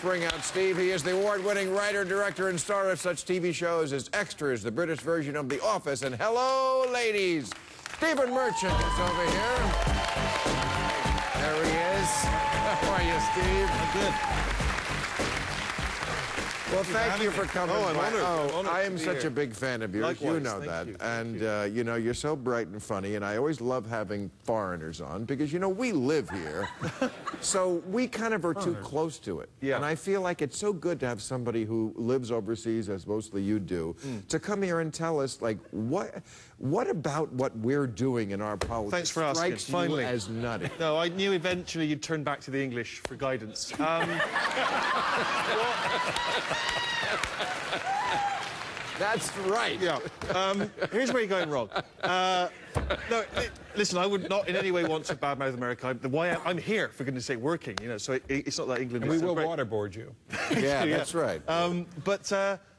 Bring out Steve. He is the award-winning writer, director, and star of such TV shows as Extras, the British version of The Office, and Hello, Ladies. Stephen Merchant is over here. There he is. How are you, Steve? I'm good. Well, thank you for coming. Oh, I'm honored. I am such a big fan of yours. Likewise, you know that. And, you know, you're so bright and funny, and I always love having foreigners on because, you know, we live here. So we kind of are too close to it. Yeah. And I feel like it's so good to have somebody who lives overseas, as mostly you do, to come here and tell us, like, what about what we're doing in our politics Thanks for asking. strikes Finally. you as nutty? No, I knew eventually you'd turn back to the English for guidance. That's right. Yeah. Here's where you're going wrong. No, listen, I would not in any way want to badmouth America. I'm here, for goodness sake, working, you know, so it's not like England... And we will waterboard you. Yeah, that's right. But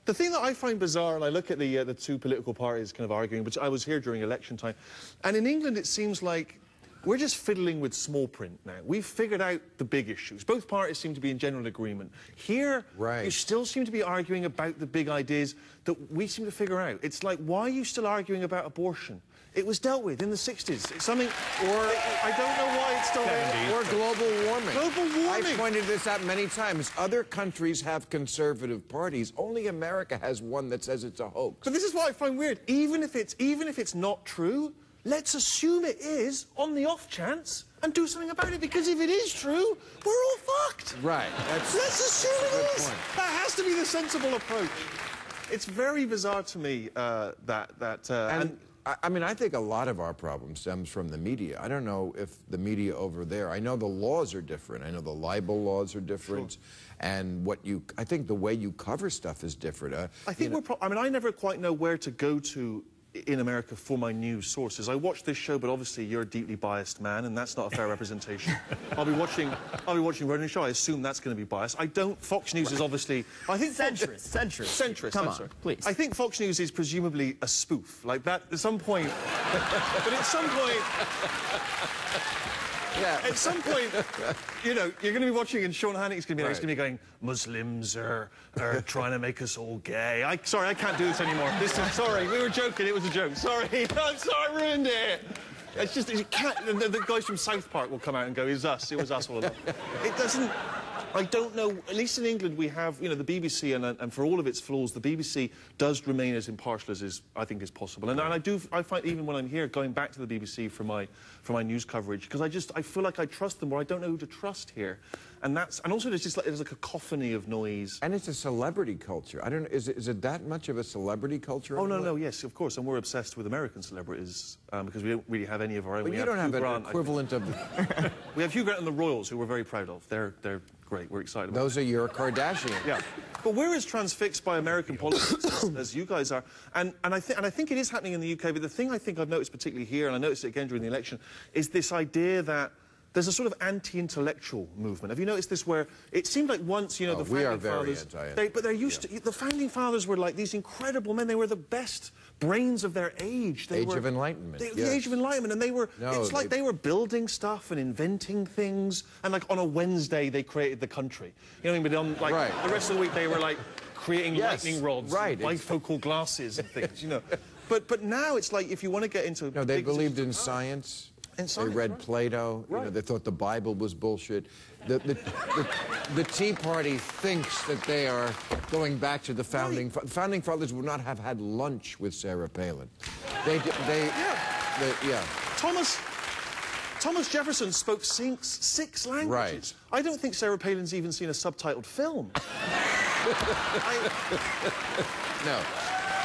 the thing that I find bizarre, and I look at the two political parties kind of arguing, which I was here during election time, and in England it seems like we're just fiddling with small print now. We've figured out the big issues. Both parties seem to be in general agreement. Here, you still seem to be arguing about the big ideas that we seem to figure out. It's like, why are you still arguing about abortion? It was dealt with in the 60s. It's something... I don't know why it's still there. Or global warming. Global warming. I've pointed this out many times. Other countries have conservative parties. Only America has one that says it's a hoax. But this is what I find weird. Even if it's not true, let's assume it is on the off chance and do something about it, because if it is true, we're all fucked. Right. Let's assume it is. That has to be the sensible approach. It's very bizarre to me I mean, I think a lot of our problem stems from the media. I don't know if the media over there, I know the laws are different. I know the libel laws are different. Sure. And I think the way you cover stuff is different. I think I mean, I never quite know where to go to in America for my news sources. I watch this show, but obviously you're a deeply biased man, and that's not a fair representation. I'll be watching Ronan Show. I assume that's going to be biased. I don't. Fox News is obviously. I think centrist. Come on, please. I think Fox News is presumably a spoof, like that. At some point, but at some point. Yeah. At some point, you know, you're going to be watching, and Sean Hannity's going to be there. He's going to be going, Muslims are trying to make us all gay. Sorry, I can't do this anymore. Sorry, we were joking. It was a joke. Sorry, I'm sorry, I ruined it. It's just, you can't, the guys from South Park will come out and go, it was us all along. It doesn't... I don't know, at least in England we have, you know, the BBC, and for all of its flaws, the BBC does remain as impartial as I think is possible. And I find, even when I'm here, going back to the BBC for my news coverage, because I feel like I trust them, or I don't know who to trust here. And also there's just like, there's a cacophony of noise. And it's a celebrity culture. I don't know, is it that much of a celebrity culture? Oh, no, yes, of course, and we're obsessed with American celebrities, because we don't really have any of our own. But you don't have an equivalent of... We have Hugh Grant and the Royals, who we're very proud of. They're great. We're excited about Those are your Kardashians. Yeah. But we're as transfixed by American politics as you guys are. And I think it is happening in the UK, but the thing I think I've noticed particularly here, and I noticed it again during the election, is this idea that there's a sort of anti-intellectual movement. Have you noticed this, where it seemed like once, you know, the founding fathers... But they're used to... The founding fathers were like these incredible men. They were the best brains of their age. Age of Enlightenment. The Age of Enlightenment. And they were... it's like they were building stuff and inventing things. And, like, on a Wednesday, they created the country. You know what I mean? But on, like, the rest of the week, they were, like, creating lightning rods and bifocal glasses and things, you know. But now it's like, if you want to get into... No, they believed in science. They read Plato. You know, they thought the Bible was bullshit. The Tea Party thinks that they are going back to the founding. Founding fathers would not have had lunch with Sarah Palin. Thomas Jefferson spoke six languages. Right. I don't think Sarah Palin's even seen a subtitled film. No.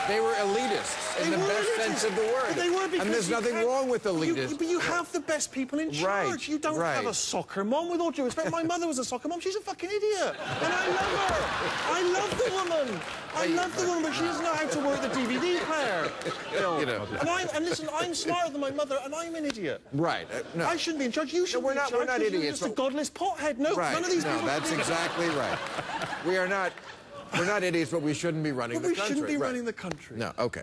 They were elitists in the best sense of the word. They were, because and there's nothing wrong with elitists. But you have the best people in charge. You don't have a soccer mom, with all due respect. My mother was a soccer mom. She's a fucking idiot. And I love her. I love the woman. I love the woman, but she doesn't know how to work the DVD player. You know. And listen, I'm smarter than my mother, and I'm an idiot. Right. No. I shouldn't be in charge. You should be in charge. We're not idiots. You're just a godless pothead. No, none of these people... No, that's exactly right. We are not... We're not idiots, but we shouldn't be running the country. We shouldn't be running the country. No, okay.